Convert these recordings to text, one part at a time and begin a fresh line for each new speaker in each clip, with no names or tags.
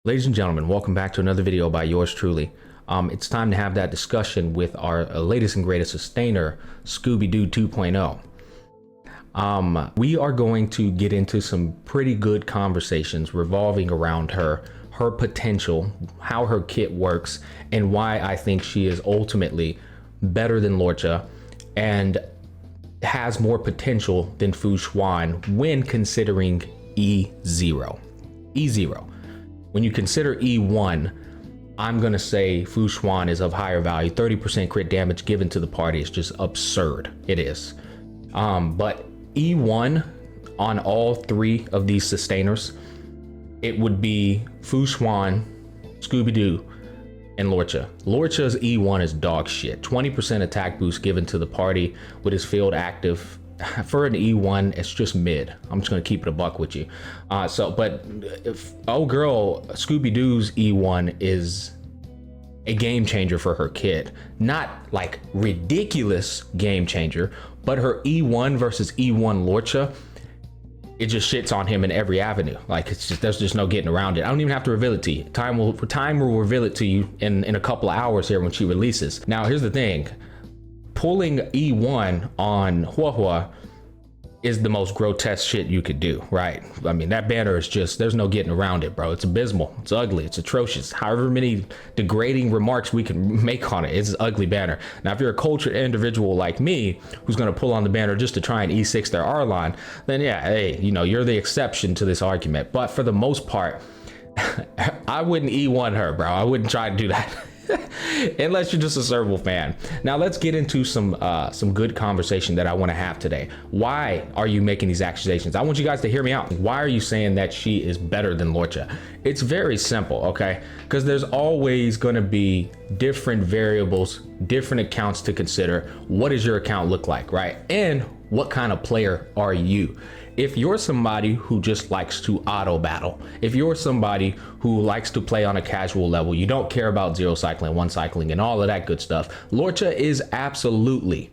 Ladies and gentlemen, welcome back to another video by yours truly. It's time to have that discussion with our latest and greatest sustainer, Scooby-Doo 2.0. We are going to get into some pretty good conversations revolving around her potential, how her kit works, and why I think she is ultimately better than Luocha and has more potential than Fu Xuan when considering E0. E0. When you consider E1, I'm gonna say Fu Xuan is of higher value. 30% crit damage given to the party is just absurd. It is. But E1 on all three of these sustainers, it would be Fu Xuan, Scooby-Doo, and Luocha. Luocha's E1 is dog shit. 20% attack boost given to the party with his field active. For an E1, it's just mid. I'm just gonna keep it a buck with you. But if girl Scooby-Doo's E1 is a game changer for her kid. Not like ridiculous game changer, but her E1 versus E1 Luocha, it just shits on him in every avenue. Like there's just no getting around it. I don't even have to reveal it to you. Time will reveal it to you in a couple of hours here when she releases. Now here's the thing. Pulling E1 on Huo Huo is the most grotesque shit you could do, right? I mean, that banner is just, there's no getting around it, bro. It's abysmal, it's ugly, it's atrocious. However many degrading remarks we can make on it, it's an ugly banner. Now, if you're a cultured individual like me, who's gonna pull on the banner just to try and E6 their R line, then yeah, hey, you're the exception to this argument. But for the most part, I wouldn't E1 her, bro. I wouldn't try to do that. Unless you're just a Serval fan. Now let's get into some good conversation that I want to have today. Why are you making these accusations? I want you guys to hear me out. Why are you saying that she is better than Luocha? It's very simple, okay? Because there's always going to be different variables, different accounts to consider. What does your account look like, right? And what kind of player are you? If you're somebody who just likes to auto battle, if you're somebody who likes to play on a casual level, you don't care about zero cycling, one cycling, and all of that good stuff, Luocha is absolutely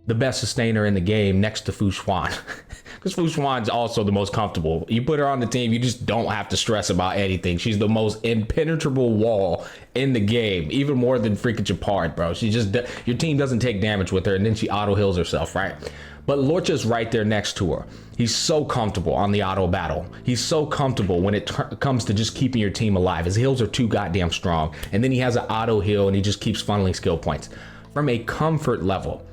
the best sustainer in the game next to Fu Xuan. Because Fu Xuan's also the most comfortable. You put her on the team, you just don't have to stress about anything. She's the most impenetrable wall in the game, even more than freaking Japard, bro. Your team doesn't take damage with her, and then she auto heals herself, right? But Luocha's right there next to her. He's so comfortable on the auto battle. He's so comfortable when it comes to just keeping your team alive. His heals are too goddamn strong. And then he has an auto heal and he just keeps funneling skill points. From a comfort level,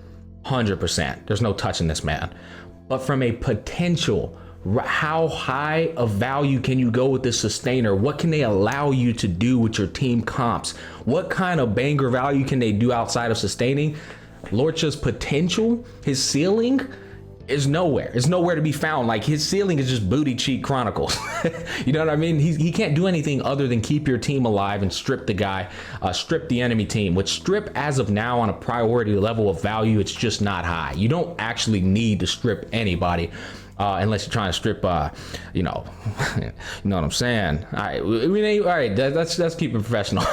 100%. There's no touching this man. But from a potential, how high of value can you go with this sustainer? What can they allow you to do with your team comps? What kind of banger value can they do outside of sustaining? Luocha's potential, his ceiling, is nowhere. It's nowhere to be found. Like, his ceiling is just booty cheek chronicles. You know what I mean? He can't do anything other than keep your team alive and strip the guy, strip the enemy team. Which strip, as of now, on a priority level of value, it's just not high. You don't actually need to strip anybody. Unless you're trying to strip, you know what I'm saying? All right, all right, let's keep it professional.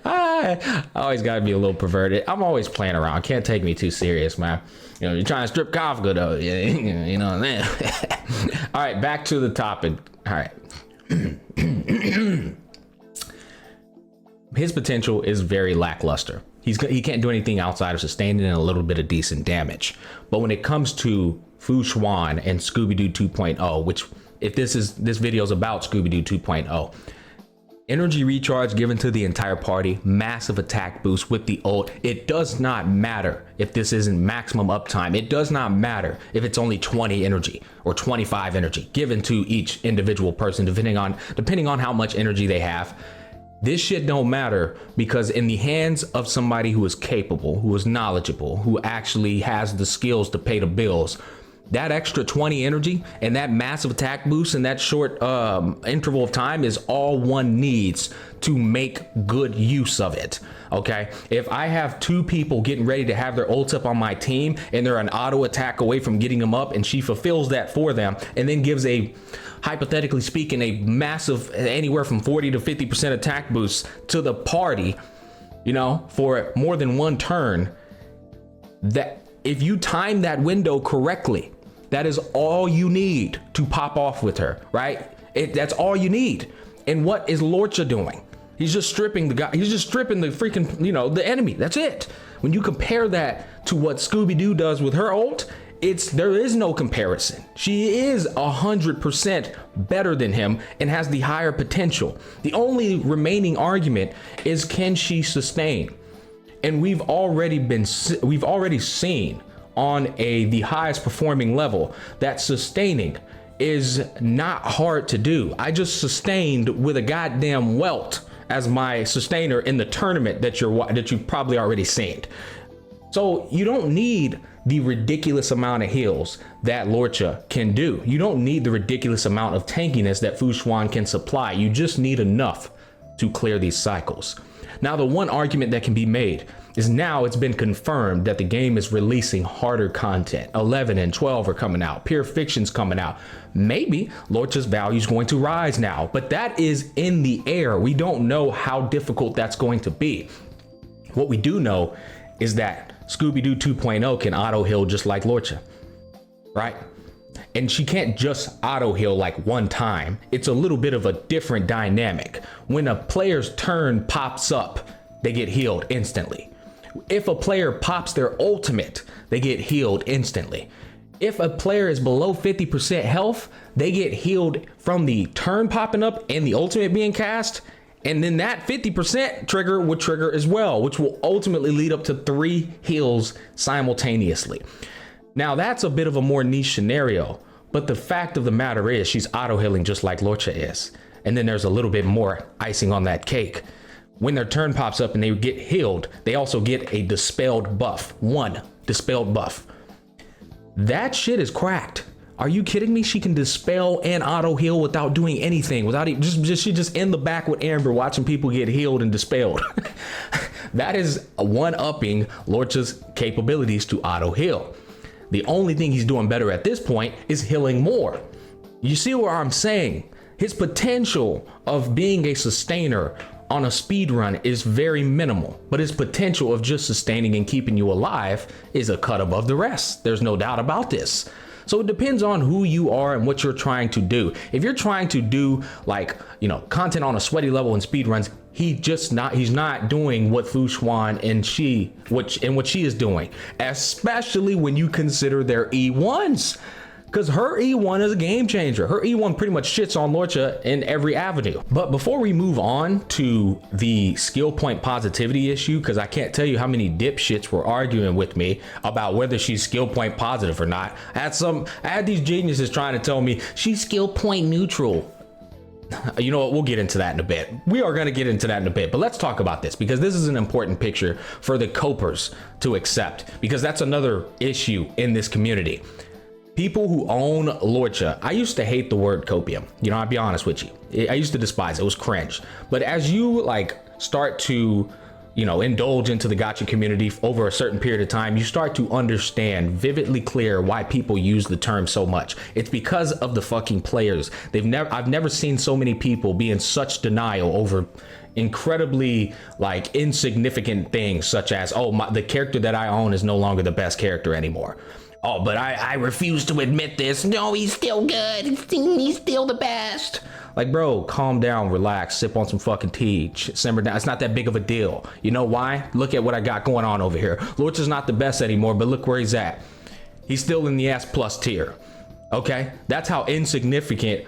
I always gotta be a little perverted. I'm always playing around. Can't take me too serious, man. You're trying to strip Kafka though. You know what I mean? All right, back to the topic. All right. His potential is very lackluster. He can't do anything outside of sustaining and a little bit of decent damage. But when it comes to Fu Xuan and Scooby-Doo 2.0, which if this video is about Scooby-Doo 2.0, energy recharge given to the entire party, massive attack boost with the ult. It does not matter if this isn't maximum uptime. It does not matter if it's only 20 energy or 25 energy given to each individual person, depending on how much energy they have. This shit don't matter, because in the hands of somebody who is capable, who is knowledgeable, who actually has the skills to pay the bills, that extra 20 energy and that massive attack boost in that short interval of time is all one needs to make good use of it. Okay, if I have two people getting ready to have their ults up on my team and they're an auto attack away from getting them up, and she fulfills that for them and then gives a, hypothetically speaking, a massive anywhere from 40 to 50% attack boost to the party, for more than one turn, that if you time that window correctly, that is all you need to pop off with her, right? That's all you need. And what is Luocha doing? He's just stripping the guy. He's just stripping the freaking, the enemy. That's it. When you compare that to what Scooby-Doo does with her ult, there is no comparison. She is 100% better than him and has the higher potential. The only remaining argument is, can she sustain? And we've already seen on the highest performing level that sustaining is not hard to do. I just sustained with a goddamn welt as my sustainer in the tournament that you've probably already seen. So you don't need the ridiculous amount of heals that Luocha can do. You don't need the ridiculous amount of tankiness that Fu Xuan can supply. You just need enough to clear these cycles. Now, the one argument that can be made is now it's been confirmed that the game is releasing harder content. 11 and 12 are coming out. Pure Fiction's coming out. Maybe Luocha's value is going to rise now, but that is in the air. We don't know how difficult that's going to be. What we do know is that Scooby-Doo 2.0 can auto heal just like Luocha, right? And she can't just auto heal like one time. It's a little bit of a different dynamic. When a player's turn pops up, they get healed instantly. If a player pops their ultimate, they get healed instantly. If a player is below 50% health, they get healed from the turn popping up and the ultimate being cast. And then that 50% trigger would trigger as well, which will ultimately lead up to 3 heals simultaneously. Now that's a bit of a more niche scenario, but the fact of the matter is she's auto healing just like Luocha is. And then there's a little bit more icing on that cake. When their turn pops up and they get healed, they also get a dispelled buff. 1 dispelled buff. That shit is cracked. Are you kidding me? She can dispel and auto heal without doing anything, without she just in the back with Amber watching people get healed and dispelled. That is one-upping Luocha's capabilities to auto heal. The only thing he's doing better at this point is healing more. You see what I'm saying? His potential of being a sustainer on a speed run is very minimal, but his potential of just sustaining and keeping you alive is a cut above the rest. There's no doubt about this. So it depends on who you are and what you're trying to do. If you're trying to do content on a sweaty level in speed runs, he's not doing what Fu Xuan and what she is doing, especially when you consider their E1s. Because her E1 is a game changer. Her E1 pretty much shits on Luocha in every avenue. But before we move on to the skill point positivity issue, because I can't tell you how many dipshits were arguing with me about whether she's skill point positive or not. I had these geniuses trying to tell me she's skill point neutral. You know what? We'll get into that in a bit. We are going to get into that in a bit, but let's talk about this because this is an important picture for the copers to accept, because that's another issue in this community. People who own Luocha, I used to hate the word copium. I'll be honest with you. I used to despise it. It was cringe. But as you start to, indulge into the gacha community over a certain period of time, you start to understand vividly clear why people use the term so much. It's because of the fucking players. I've never seen so many people be in such denial over incredibly insignificant things such as, the character that I own is no longer the best character anymore. Oh, but I refuse to admit this. No, he's still good. He's still the best. Bro, calm down, relax, sip on some fucking tea, simmer down. It's not that big of a deal. You know why? Look at what I got going on over here. Luocha's not the best anymore, but look where he's at. He's still in the S+ tier. Okay? That's how insignificant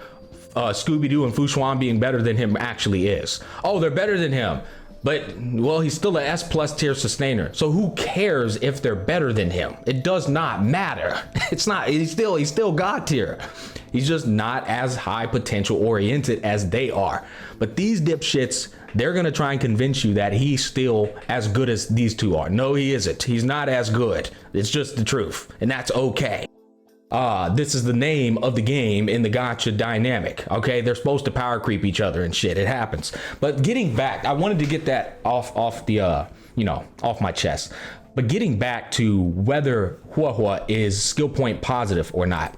Scooby-Doo and Fu Xuan being better than him actually is. Oh, they're better than him. But, he's still an S+ tier sustainer. So who cares if they're better than him? It does not matter. He's still God tier. He's just not as high potential oriented as they are. But these dipshits, they're going to try and convince you that he's still as good as these two are. No, he isn't. He's not as good. It's just the truth. And that's okay. This is the name of the game in the gacha dynamic. Okay, they're supposed to power creep each other and shit. It happens. But getting back, I wanted to get that off my chest. But getting back to whether Huo Huo is skill point positive or not,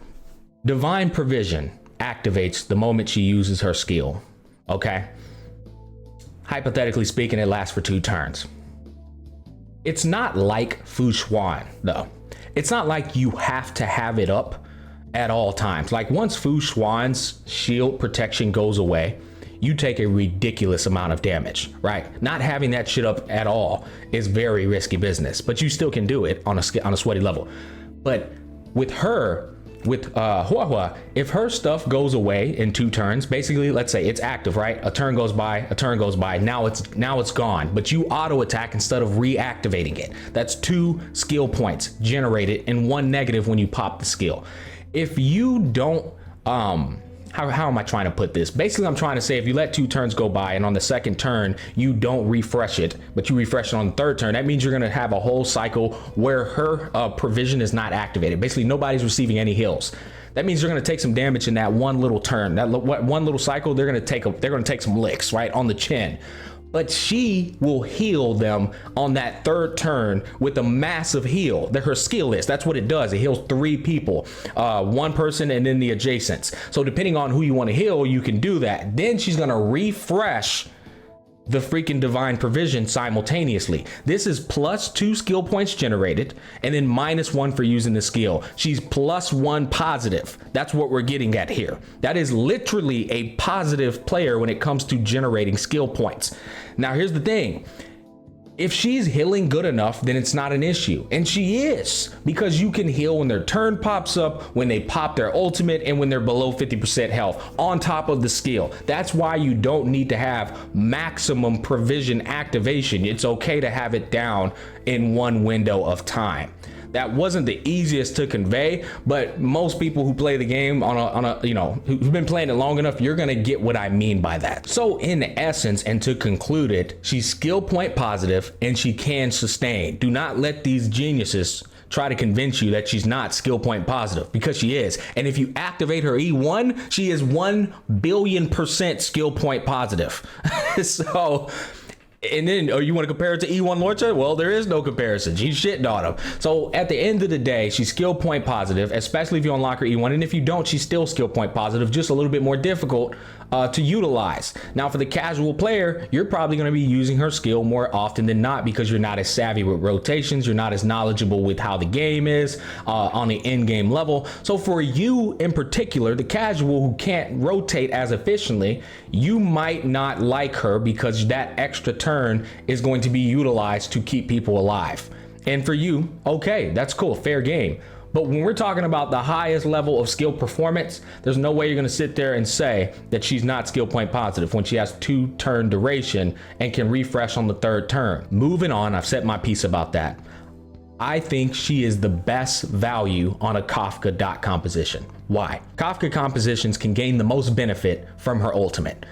Divine Provision activates the moment she uses her skill. Okay, hypothetically speaking, it lasts for 2 turns. It's not like Fu Xuan though. It's not like you have to have it up at all times. Like once Fu Xuan's shield protection goes away, you take a ridiculous amount of damage, right? Not having that shit up at all is very risky business, but you still can do it on a sweaty level. But with her, with Huo Huo, if her stuff goes away in 2 turns, basically, let's say it's active, right? A turn goes by, now it's gone, but you auto attack instead of reactivating it. That's 2 skill points generated and 1 negative when you pop the skill. If you don't, how am I trying to put this? Basically, I'm trying to say if you let 2 turns go by and on the 2nd turn, you don't refresh it, but you refresh it on the 3rd turn, that means you're going to have a whole cycle where her provision is not activated. Basically, nobody's receiving any heals. That means you're going to take some damage in that one little turn, that one little cycle. They're going to take some licks right on the chin. But she will heal them on that 3rd turn with a massive heal. That her skill is. That's what it does. It heals 3 people, 1 person and then the adjacents. So depending on who you want to heal, you can do that. Then she's gonna refresh the freaking divine provision simultaneously. This is plus 2 skill points generated and then -1 for using the skill. She's +1 positive. That's what we're getting at here. That is literally a positive player when it comes to generating skill points. Now here's the thing. If she's healing good enough, then it's not an issue. And she is, because you can heal when their turn pops up, when they pop their ultimate, and when they're below 50% health on top of the skill. That's why you don't need to have maximum provision activation. It's okay to have it down in 1 window of time. That wasn't the easiest to convey, but most people who play the game on a you know, who've been playing it long enough, you're gonna get what I mean by that. So in essence, and to conclude it, she's skill point positive and she can sustain. Do not let these geniuses try to convince you that she's not skill point positive, because she is. And if you activate her E1, she is 1,000,000,000% skill point positive. So, and then, you want to compare it to E1 Luocha? Well, there is no comparison. She's shitting on him. So at the end of the day, she's skill point positive, especially if you unlock her E1. And if you don't, she's still skill point positive, just a little bit more difficult to utilize. Now, for the casual player, you're probably going to be using her skill more often than not because you're not as savvy with rotations. You're not as knowledgeable with how the game is on the in-game level. So for you in particular, the casual who can't rotate as efficiently, you might not like her because that extra turn is going to be utilized to keep people alive. And for you, okay, that's cool, fair game. But when we're talking about the highest level of skill performance, there's no way you're going to sit there and say that she's not skill point positive when she has 2 turn duration and can refresh on the 3rd turn. Moving on, I've said my piece about that. I think she is the best value on a Kafka dot composition. Why? Kafka compositions can gain the most benefit from her ultimate.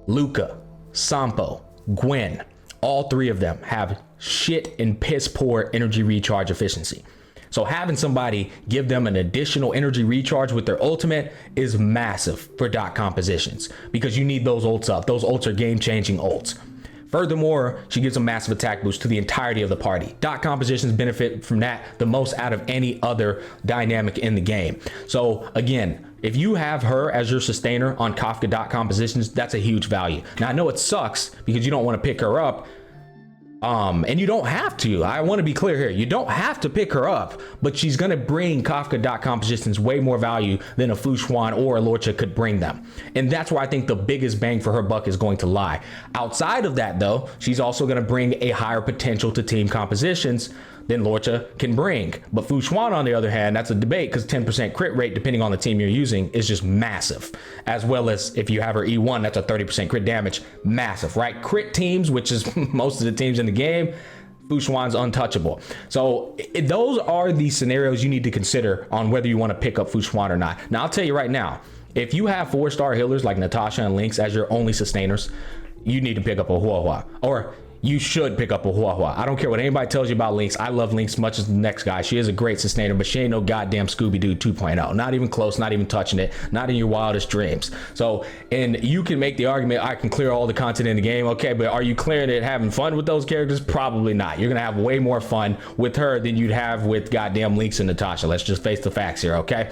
Loucha, Sampo, Gwen, all 3 of them have shit and piss poor energy recharge efficiency. So having somebody give them an additional energy recharge with their ultimate is massive for dot compositions, because you need those ults up. Those ults are game-changing ults. Furthermore, she gives a massive attack boost to the entirety of the party. Dot compositions benefit from that the most out of any other dynamic in the game. So again, if you have her as your sustainer on Kafka dot compositions, that's a huge value. Now I know it sucks because you don't want to pick her up. And you don't have to. I want to be clear here. You don't have to pick her up, but she's going to bring Kafka dot compositions way more value than a Fu Xuan or a Luocha could bring them. And that's where I think the biggest bang for her buck is going to lie. Outside of that, though, she's also going to bring a higher potential to team compositions than Luocha can bring. But Fu Xuan, on the other hand, that's a debate, because 10% crit rate, depending on the team you're using, is just massive. As well as if you have her E1, that's a 30% crit damage, massive, right? Crit teams, which is most of the teams in the game, Fu Xuan's untouchable. So those are the scenarios you need to consider on whether you want to pick up Fu Xuan or not. Now, I'll tell you right now, if you have 4-star healers like Natasha and Lynx as your only sustainers, you need to pick up a Huo Huo, or you should pick up a Huo Huo. I don't care what anybody tells you about Lynx. I love Lynx as much as the next guy. She is a great sustainer, but she ain't no goddamn Scooby-Doo 2.0. Not even close, not even touching it, not in your wildest dreams. So, and you can make the argument, I can clear all the content in the game. Okay, but are you clearing it having fun with those characters? Probably not. You're gonna have way more fun with her than you'd have with goddamn Lynx and Natasha. Let's just face the facts here, okay?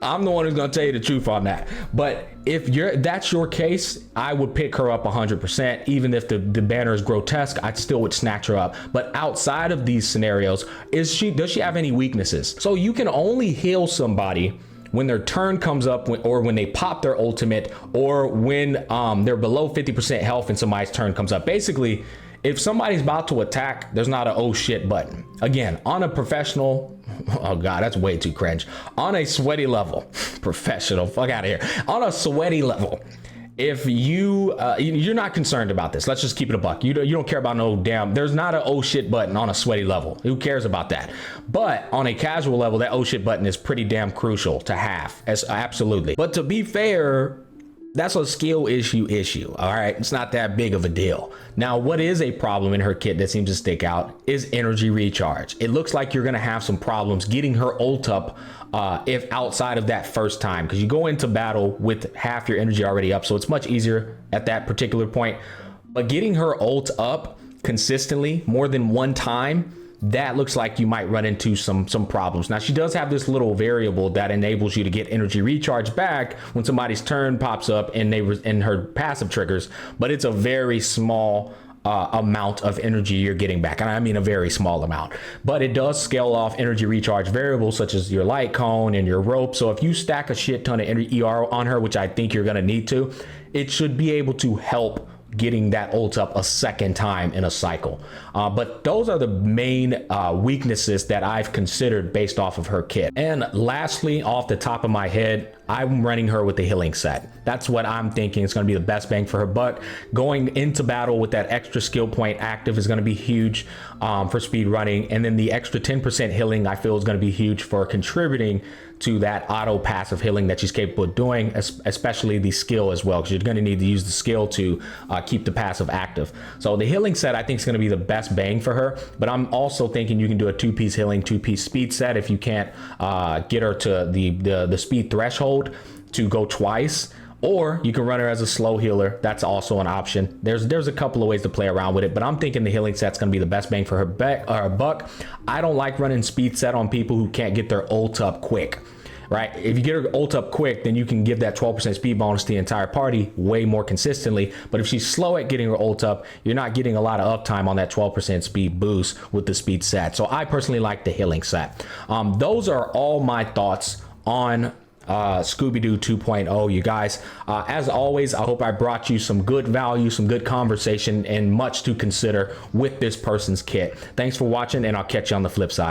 I'm the one who's gonna tell you the truth on that. But if that's your case, I would pick her up 100%. Even if the banner is grotesque, I still would snatch her up. But outside of these scenarios, does she have any weaknesses? So you can only heal somebody when their turn comes up, or when they pop their ultimate, or when they're below 50% health and somebody's turn comes up. Basically, if somebody's about to attack, there's not a oh shit button. Again, on a professional, oh god, that's way too cringe. On a sweaty level, professional, fuck out of here. On a sweaty level, if you're not concerned about this, let's just keep it a buck. You don't care about no damn, there's not a oh shit button on a sweaty level. Who cares about that? But on a casual level, that oh shit button is pretty damn crucial to have. Absolutely. But to be fair, that's a skill issue. All right, it's not that big of a deal. Now, what is a problem in her kit that seems to stick out is energy recharge. It looks like you're gonna have some problems getting her ult up if outside of that first time, because you go into battle with half your energy already up, so it's much easier at that particular point. But getting her ult up consistently more than one time, that looks like you might run into some problems. Now, she does have this little variable that enables you to get energy recharge back when somebody's turn pops up and her passive triggers, but it's a very small amount of energy you're getting back, and I mean a very small amount. But it does scale off energy recharge variables such as your light cone and your rope. So if you stack a shit ton of ER on her, which I think you're gonna need to, it should be able to help getting that ult up a second time in a cycle. But those are the main weaknesses that I've considered based off of her kit. And lastly, off the top of my head, I'm running her with the healing set. That's what I'm thinking is going to be the best bang for her buck. Going into battle with that extra skill point active is going to be huge for speed running. And then the extra 10% healing I feel is going to be huge for contributing to that auto passive healing that she's capable of doing, especially the skill as well, because you're going to need to use the skill to keep the passive active. So the healing set I think is going to be the best bang for her, but I'm also thinking you can do a 2-piece healing, 2-piece speed set if you can't get her to the speed threshold to go twice. Or you can run her as a slow healer. That's also an option. There's a couple of ways to play around with it, but I'm thinking the healing set's gonna be the best bang for her buck. I don't like running speed set on people who can't get their ult up quick, right? If you get her ult up quick, then you can give that 12% speed bonus to the entire party way more consistently. But if she's slow at getting her ult up, you're not getting a lot of uptime on that 12% speed boost with the speed set. So I personally like the healing set. Those are all my thoughts on Scooby-Doo 2.0, you guys. As always, I hope I brought you some good value, some good conversation, and much to consider with this person's kit. Thanks for watching, and I'll catch you on the flip side.